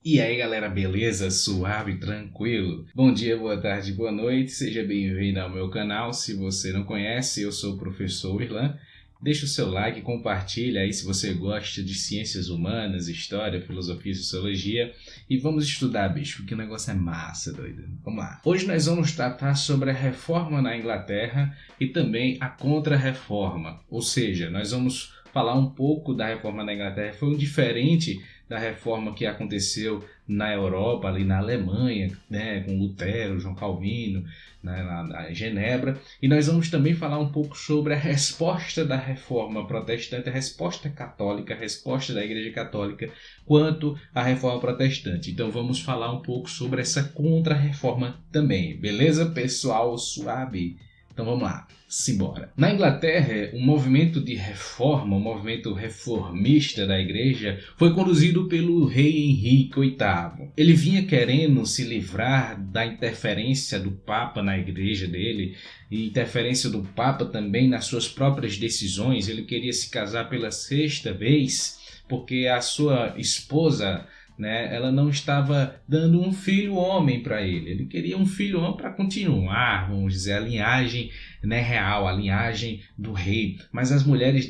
E aí galera, beleza? Suave, tranquilo? Bom dia, boa tarde, boa noite, seja bem-vindo ao meu canal. Se você não conhece, eu sou o professor Irlan. Deixa o seu like, compartilha aí se você gosta de ciências humanas, história, filosofia e sociologia. E vamos estudar, bicho, porque o negócio é massa, doido. Vamos lá. Hoje nós vamos tratar sobre a reforma na Inglaterra e também a contra-reforma. Ou seja, nós vamos falar um pouco da reforma na Inglaterra. Foi um diferente da reforma que aconteceu na Europa, ali na Alemanha, né, com Lutero, João Calvino, né, na Genebra. E nós vamos também falar um pouco sobre a resposta da reforma protestante, a resposta católica, a resposta da Igreja Católica quanto à reforma protestante. Então vamos falar um pouco sobre essa contra-reforma também. Beleza, pessoal? Suave? Então vamos lá, simbora. Na Inglaterra, um movimento de reforma, um movimento reformista da igreja foi conduzido pelo rei Henrique VIII. Ele vinha querendo se livrar da interferência do Papa na igreja dele e interferência do Papa também nas suas próprias decisões. Ele queria se casar pela sexta vez porque a sua esposa, né, ela não estava dando um filho homem para ele. Ele queria um filho homem para continuar, vamos dizer, a linhagem, né, real, a linhagem do rei. Mas as mulheres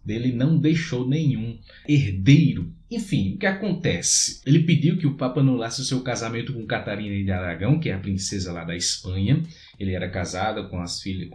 dele não deixou nenhum herdeiro. Enfim, o que acontece? Ele pediu que o Papa anulasse o seu casamento com Catarina de Aragão, que é a princesa lá da Espanha. Ele era casado com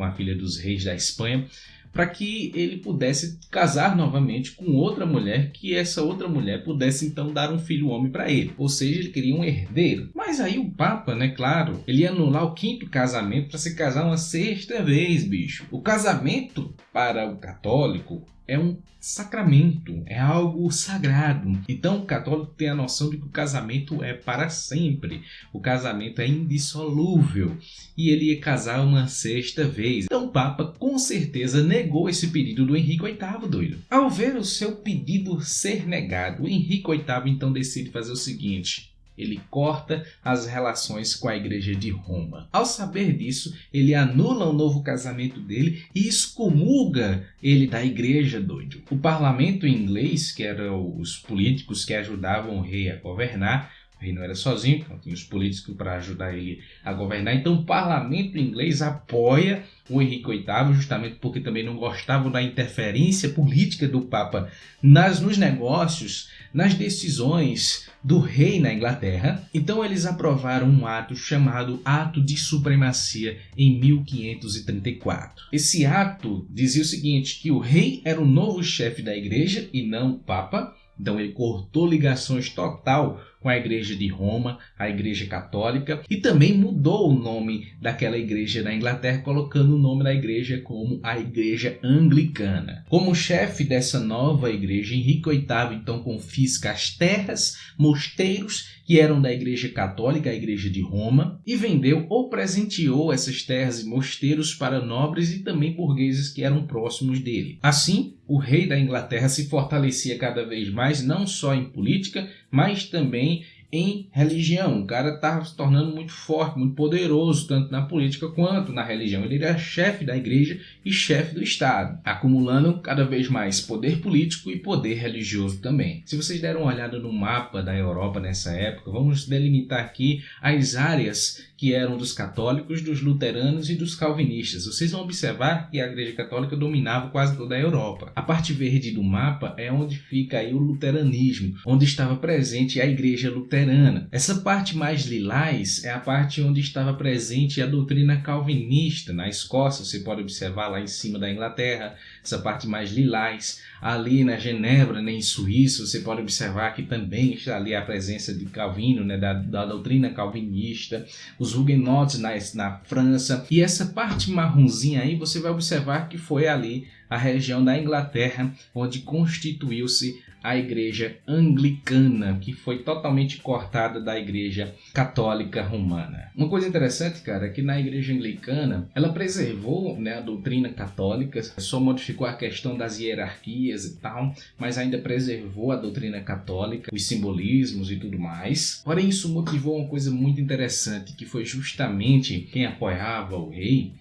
a filha dos reis da Espanha, para que ele pudesse casar novamente com outra mulher, que essa outra mulher pudesse então dar um filho homem para ele. Ou seja, ele queria um herdeiro. Mas aí o Papa, né, claro, ele ia anular o quinto casamento para se casar uma sexta vez, bicho. O casamento para o católico é um sacramento, é algo sagrado. Então o católico tem a noção de que o casamento é para sempre, o casamento é indissolúvel e ele ia casar uma sexta vez. Então o Papa com certeza negou esse pedido do Henrique VIII, doido. Ao ver o seu pedido ser negado, o Henrique VIII então decide fazer o seguinte: ele corta as relações com a igreja de Roma. Ao saber disso, ele anula o novo casamento dele e excomulga ele da igreja, doido. O parlamento inglês, que eram os políticos que ajudavam o rei a governar, o rei não era sozinho, então tinha os políticos para ajudar ele a governar. Então o parlamento inglês apoia o Henrique VIII, justamente porque também não gostavam da interferência política do Papa nos negócios, nas decisões do rei na Inglaterra. Então eles aprovaram um ato chamado Ato de Supremacia em 1534. Esse ato dizia o seguinte, que o rei era o novo chefe da igreja e não o Papa. Então ele cortou ligações total com a igreja de Roma, a igreja católica, e também mudou o nome daquela igreja na Inglaterra, colocando o nome da igreja como a igreja anglicana. Como chefe dessa nova igreja, Henrique VIII então confisca as terras, mosteiros que eram da igreja católica, a igreja de Roma, e vendeu ou presenteou essas terras e mosteiros para nobres e também burgueses que eram próximos dele. Assim, o rei da Inglaterra se fortalecia cada vez mais, não só em política, mas também em religião. O cara estava se tornando muito forte, muito poderoso, tanto na política quanto na religião. Ele era chefe da igreja e chefe do Estado, acumulando cada vez mais poder político e poder religioso também. Se vocês deram uma olhada no mapa da Europa nessa época, vamos delimitar aqui as áreas que eram dos católicos, dos luteranos e dos calvinistas. Vocês vão observar que a igreja católica dominava quase toda a Europa. A parte verde do mapa é onde fica aí o luteranismo, onde estava presente a igreja luterana. Essa parte mais lilás é a parte onde estava presente a doutrina calvinista. Na Escócia, você pode observar lá em cima da Inglaterra, essa parte mais lilás. Ali na Genebra, em Suíça, você pode observar que também está ali a presença de Calvino, né, da doutrina calvinista. Os huguenotes na França. E essa parte marronzinha aí, você vai observar que foi ali a região da Inglaterra onde constituiu-se a igreja anglicana, que foi totalmente cortada da igreja católica romana. Uma coisa interessante, cara, é que na igreja anglicana, ela preservou, né, a doutrina católica, só modificou a questão das hierarquias e tal, mas ainda preservou a doutrina católica, os simbolismos e tudo mais. Porém, isso motivou uma coisa muito interessante, que foi justamente quem apoiava o rei,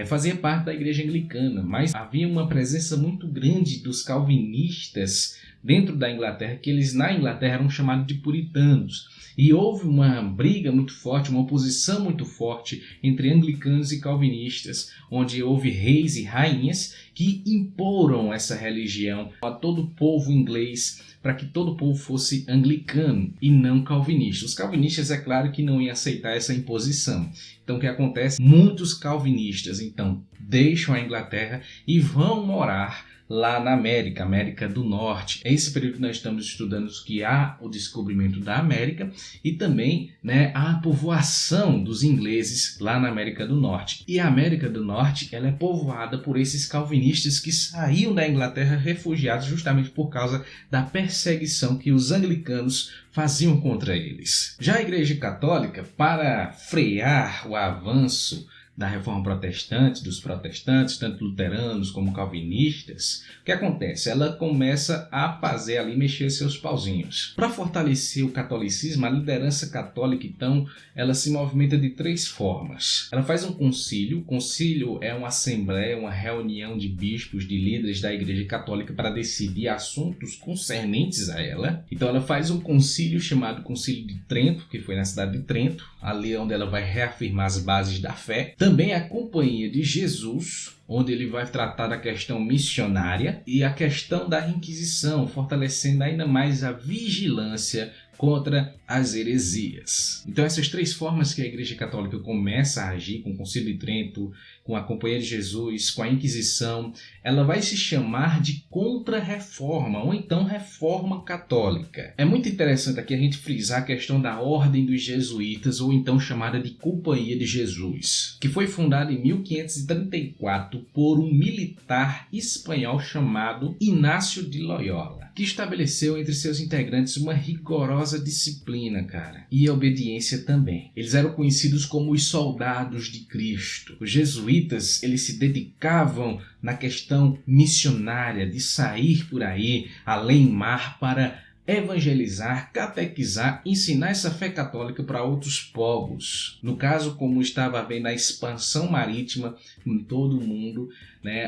fazia parte da igreja anglicana, mas havia uma presença muito grande dos calvinistas dentro da Inglaterra, que eles na Inglaterra eram chamados de puritanos. E houve uma briga muito forte, uma oposição muito forte entre anglicanos e calvinistas, onde houve reis e rainhas que imporam essa religião a todo o povo inglês, para que todo o povo fosse anglicano e não calvinista. Os calvinistas, é claro que não iam aceitar essa imposição. Então o que acontece? Muitos calvinistas então deixam a Inglaterra e vão morar lá na América do Norte. É esse período que nós estamos estudando que há o descobrimento da América e também, a povoação dos ingleses lá na América do Norte. E a América do Norte ela é povoada por esses calvinistas que saíam da Inglaterra refugiados justamente por causa da perseguição que os anglicanos faziam contra eles. Já a Igreja Católica, para frear o avanço da reforma protestante, dos protestantes, tanto luteranos como calvinistas, o que acontece? Ela começa a fazer ali, mexer seus pauzinhos. Para fortalecer o catolicismo, a liderança católica, então, ela se movimenta de 3 formas. Ela faz um concílio. O concílio é uma assembleia, uma reunião de bispos, de líderes da Igreja Católica para decidir assuntos concernentes a ela. Então ela faz um concílio chamado Concílio de Trento, que foi na cidade de Trento, ali onde ela vai reafirmar as bases da fé. Também a Companhia de Jesus, onde ele vai tratar da questão missionária e a questão da Inquisição, fortalecendo ainda mais a vigilância contra as heresias. Então essas 3 formas que a Igreja Católica começa a agir, com o Concílio de Trento, com a Companhia de Jesus, com a Inquisição, ela vai se chamar de Contra-Reforma, ou então Reforma Católica. É muito interessante aqui a gente frisar a questão da Ordem dos Jesuítas, ou então chamada de Companhia de Jesus, que foi fundada em 1534 por um militar espanhol chamado Inácio de Loyola, que estabeleceu entre seus integrantes uma rigorosa disciplina, cara, e obediência também. Eles eram conhecidos como os soldados de Cristo. Os jesuítas, eles se dedicavam na questão missionária, de sair por aí, além mar, para evangelizar, catequizar, ensinar essa fé católica para outros povos. No caso, como estava havendo a expansão marítima em todo o mundo,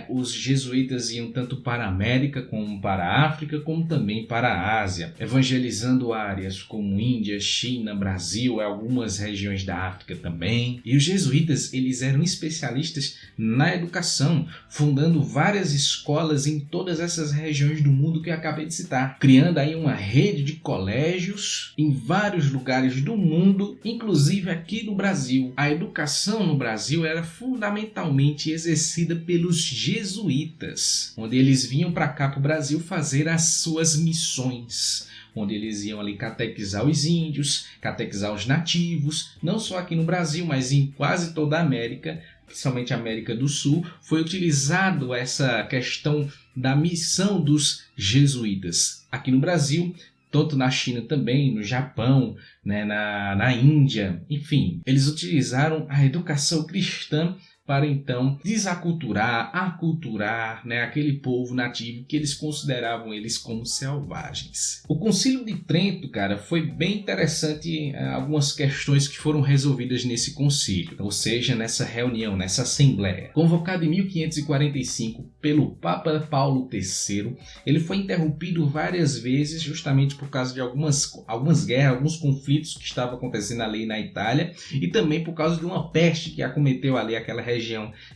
os jesuítas iam tanto para a América, como para a África, como também para a Ásia, evangelizando áreas como Índia, China, Brasil, algumas regiões da África também. E os jesuítas, eles eram especialistas na educação, fundando várias escolas em todas essas regiões do mundo que eu acabei de citar, criando aí uma rede de colégios em vários lugares do mundo, inclusive aqui no Brasil. A educação no Brasil era fundamentalmente exercida pelos jesuítas, onde eles vinham para cá, para o Brasil, fazer as suas missões, onde eles iam ali catequizar os índios, catequizar os nativos, não só aqui no Brasil, mas em quase toda a América, principalmente a América do Sul, foi utilizado essa questão da missão dos jesuítas. Aqui no Brasil, tanto na China também, no Japão, na Índia, enfim, eles utilizaram a educação cristã para então desaculturar, aculturar aquele povo nativo que eles consideravam eles como selvagens. O Concílio de Trento, cara, foi bem interessante, algumas questões que foram resolvidas nesse concílio, ou seja, nessa reunião, nessa assembleia. Convocado em 1545 pelo Papa Paulo III, ele foi interrompido várias vezes justamente por causa de algumas guerras, alguns conflitos que estavam acontecendo ali na Itália e também por causa de uma peste que acometeu ali aquela região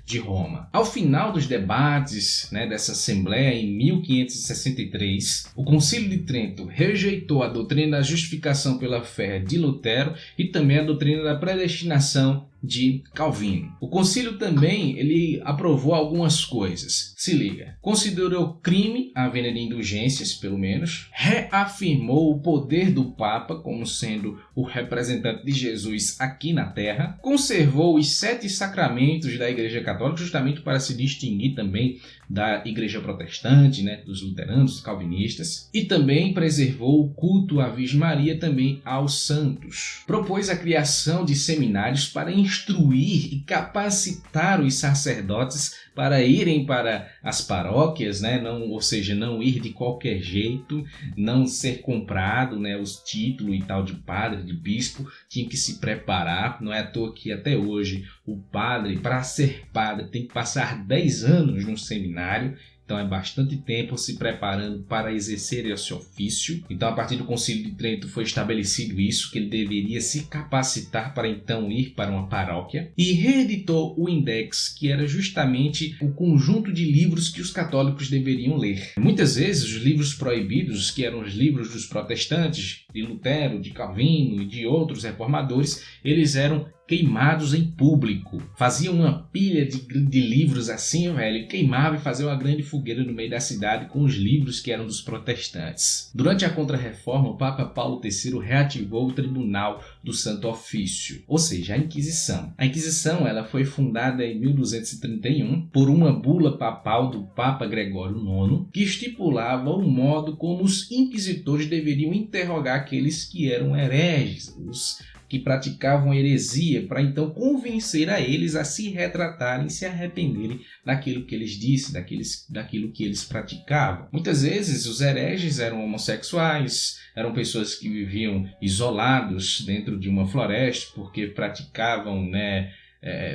de Roma. Ao final dos debates dessa Assembleia, em 1563, o Concílio de Trento rejeitou a doutrina da justificação pela fé de Lutero e também a doutrina da predestinação de Calvino. O concílio também ele aprovou algumas coisas. Se liga. Considerou crime a venda de indulgências, pelo menos. Reafirmou o poder do Papa como sendo o representante de Jesus aqui na Terra. Conservou os 7 sacramentos da Igreja Católica, justamente para se distinguir também da Igreja Protestante, dos luteranos, dos calvinistas. E também preservou o culto à Virgem Maria, também aos santos. Propôs a criação de seminários para instruir e capacitar os sacerdotes para irem para as paróquias, ou seja, não ir de qualquer jeito, não ser comprado, os títulos e tal de padre, de bispo, tinha que se preparar. Não é à toa que até hoje o padre, para ser padre, tem que passar 10 anos no seminário. Então é bastante tempo se preparando para exercer esse ofício. Então a partir do Concílio de Trento foi estabelecido isso, que ele deveria se capacitar para então ir para uma paróquia. E reeditou o Index, que era justamente o conjunto de livros que os católicos deveriam ler. Muitas vezes os livros proibidos, que eram os livros dos protestantes, de Lutero, de Calvino e de outros reformadores, eles eram queimados em público. Faziam uma pilha de livros assim, velho, queimava e fazia uma grande fogueira no meio da cidade com os livros que eram dos protestantes. Durante a Contra-Reforma, o Papa Paulo III reativou o Tribunal do Santo Ofício, ou seja, a Inquisição. A Inquisição ela foi fundada em 1231 por uma bula papal do Papa Gregório IX, que estipulava o modo como os inquisitores deveriam interrogar aqueles que eram hereges, os que praticavam heresia, para então convencer a eles a se retratarem, se arrependerem daquilo que eles disseram, daquilo que eles praticavam. Muitas vezes os hereges eram homossexuais, eram pessoas que viviam isolados dentro de uma floresta porque praticavam,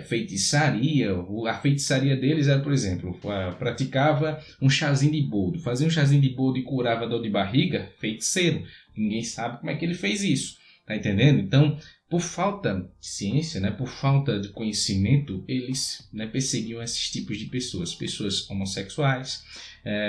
feitiçaria. A feitiçaria deles era, por exemplo, praticava um chazinho de boldo, fazia um chazinho de boldo e curava dor de barriga, feiticeiro. Ninguém sabe como é que ele fez isso. Tá entendendo? Então, por falta de ciência, por falta de conhecimento, eles perseguiam esses tipos de pessoas. Pessoas homossexuais,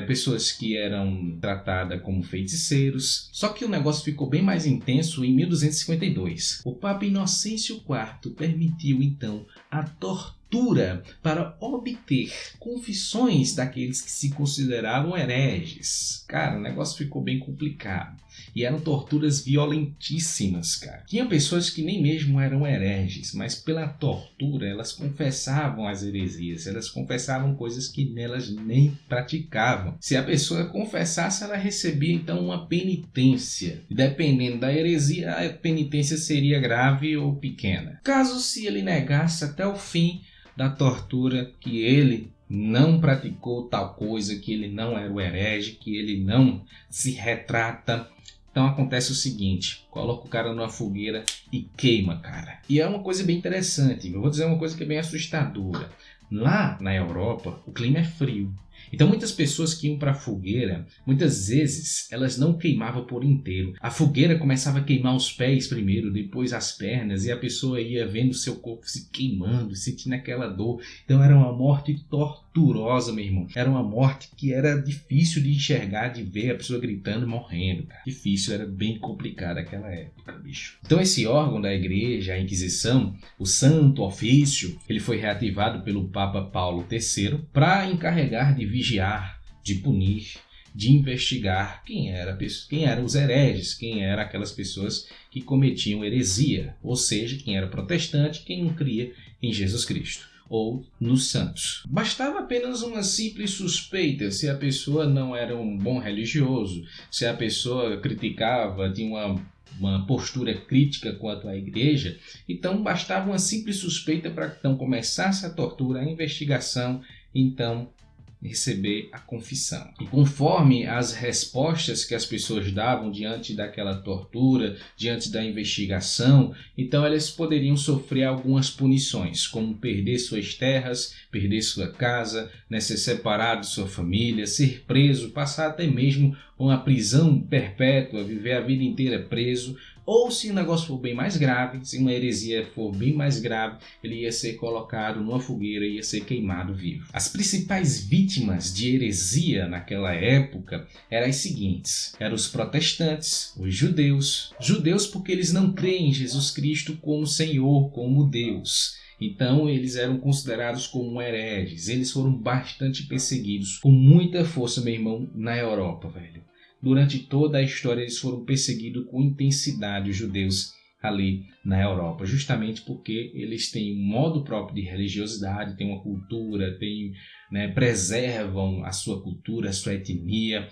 pessoas que eram tratadas como feiticeiros. Só que o negócio ficou bem mais intenso em 1252. O Papa Inocêncio IV permitiu, então, a tortura para obter confissões daqueles que se consideravam hereges. Cara, o negócio ficou bem complicado. E eram torturas violentíssimas, cara. Tinha pessoas que nem mesmo eram hereges, mas pela tortura elas confessavam as heresias, elas confessavam coisas que nelas nem praticavam. Se a pessoa confessasse, ela recebia então uma penitência. Dependendo da heresia, a penitência seria grave ou pequena. Caso se ele negasse até o fim da tortura, que ele não praticou tal coisa, que ele não era o herege, que ele não se retrata, então acontece o seguinte: coloca o cara numa fogueira e queima, cara. E é uma coisa bem interessante, eu vou dizer uma coisa que é bem assustadora. Lá na Europa, o clima é frio. Então muitas pessoas que iam para a fogueira, muitas vezes elas não queimavam por inteiro. A fogueira começava a queimar os pés primeiro, depois as pernas, e a pessoa ia vendo o seu corpo se queimando, sentindo aquela dor. Então era uma morte torturosa, meu irmão. Era uma morte que era difícil de enxergar, de ver a pessoa gritando e morrendo, cara. Difícil, era bem complicado aquela época, bicho. Então esse órgão da igreja, a Inquisição, o Santo Ofício, ele foi reativado pelo Papa Paulo III para encarregar de vigiar, de punir, de investigar quem eram os hereges, quem eram aquelas pessoas que cometiam heresia, ou seja, quem era protestante, quem não cria em Jesus Cristo ou nos santos. Bastava apenas uma simples suspeita se a pessoa não era um bom religioso, se a pessoa criticava, tinha uma postura crítica quanto à igreja, então bastava uma simples suspeita para que então começasse a tortura, a investigação, então receber a confissão. E conforme as respostas que as pessoas davam diante daquela tortura, diante da investigação, então elas poderiam sofrer algumas punições, como perder suas terras, perder sua casa, ser separado de sua família, ser preso, passar até mesmo uma prisão perpétua, viver a vida inteira preso. Ou se o negócio for bem mais grave, se uma heresia for bem mais grave, ele ia ser colocado numa fogueira e ia ser queimado vivo. As principais vítimas de heresia naquela época eram as seguintes: eram os protestantes, os judeus. Judeus porque eles não creem em Jesus Cristo como Senhor, como Deus. Então eles eram considerados como hereges. Eles foram bastante perseguidos, com muita força, meu irmão, na Europa, velho. Durante toda a história eles foram perseguidos com intensidade, os judeus ali na Europa, justamente porque eles têm um modo próprio de religiosidade, têm uma cultura, preservam a sua cultura, a sua etnia,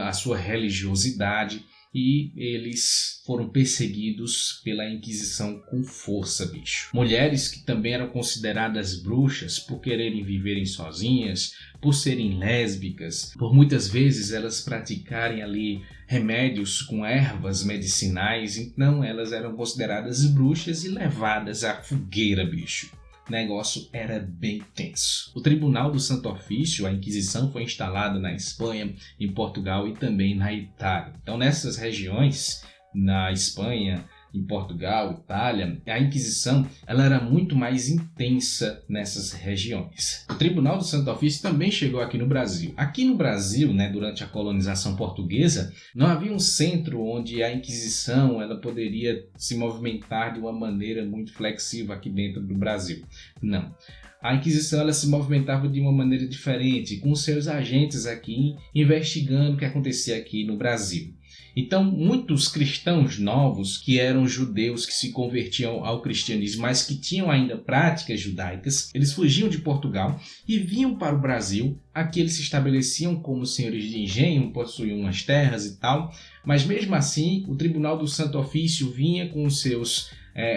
a sua religiosidade, e eles foram perseguidos pela Inquisição com força, bicho. Mulheres que também eram consideradas bruxas por quererem viverem sozinhas, por serem lésbicas, por muitas vezes elas praticarem ali remédios com ervas medicinais, então elas eram consideradas bruxas e levadas à fogueira, bicho. o negócio era bem tenso. O Tribunal do Santo Ofício, a Inquisição, foi instalada na Espanha, em Portugal e também na Itália. Então, nessas regiões, na Espanha, em Portugal, Itália, a Inquisição ela era muito mais intensa nessas regiões. O Tribunal do Santo Ofício também chegou aqui no Brasil. Aqui no Brasil, durante a colonização portuguesa, não havia um centro onde a Inquisição ela poderia se movimentar de uma maneira muito flexível aqui dentro do Brasil. Não. A Inquisição ela se movimentava de uma maneira diferente, com seus agentes aqui investigando o que acontecia aqui no Brasil. Então, muitos cristãos novos, que eram judeus que se convertiam ao cristianismo, mas que tinham ainda práticas judaicas, eles fugiam de Portugal e vinham para o Brasil. Aqui eles se estabeleciam como senhores de engenho, possuíam umas terras e tal, mas mesmo assim o Tribunal do Santo Ofício vinha com os seus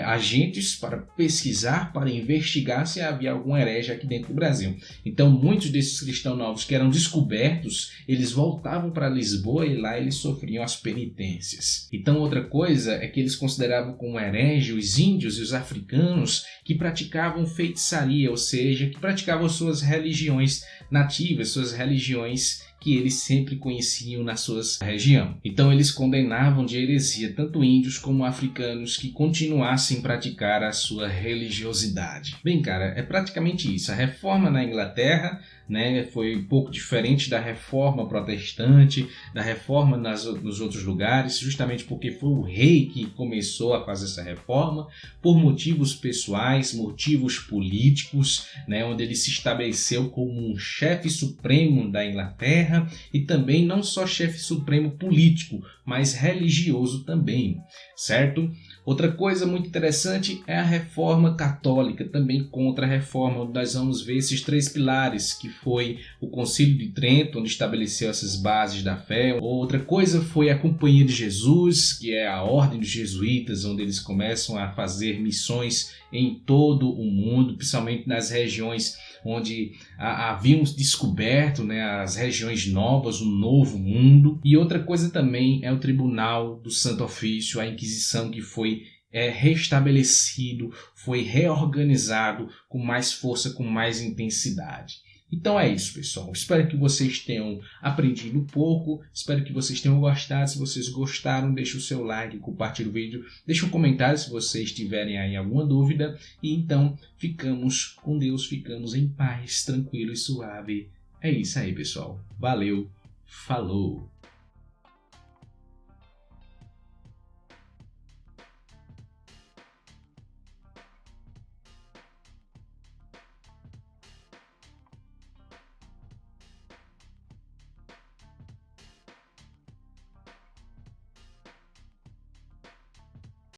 agentes para pesquisar, para investigar se havia algum herege aqui dentro do Brasil. Então muitos desses cristãos novos que eram descobertos, eles voltavam para Lisboa e lá eles sofriam as penitências. Então outra coisa é que eles consideravam como herege os índios e os africanos que praticavam feitiçaria, ou seja, que praticavam suas religiões nativas, suas religiões que eles sempre conheciam na sua região. Então eles condenavam de heresia tanto índios como africanos que continuassem a praticar a sua religiosidade. Bem, cara, é praticamente isso. A reforma na Inglaterra foi um pouco diferente da reforma protestante, da reforma nos outros lugares, justamente porque foi o rei que começou a fazer essa reforma, por motivos pessoais, motivos políticos, onde ele se estabeleceu como um chefe supremo da Inglaterra e também não só chefe supremo político, mas religioso também, certo? Outra coisa muito interessante é a reforma católica, também contra a reforma, onde nós vamos ver esses três pilares, que foi o Concílio de Trento, onde estabeleceu essas bases da fé. Outra coisa foi a Companhia de Jesus, que é a ordem dos jesuítas, onde eles começam a fazer missões em todo o mundo, principalmente nas regiões onde haviam descoberto as regiões novas, o novo mundo. E outra coisa também é o Tribunal do Santo Ofício, a Inquisição, que foi restabelecido, foi reorganizado com mais força, com mais intensidade. Então é isso, pessoal. Espero que vocês tenham aprendido um pouco. Espero que vocês tenham gostado. Se vocês gostaram, deixe o seu like, compartilhe o vídeo. Deixe um comentário se vocês tiverem aí alguma dúvida. E então, ficamos com Deus, ficamos em paz, tranquilo e suave. É isso aí, pessoal. Valeu, falou!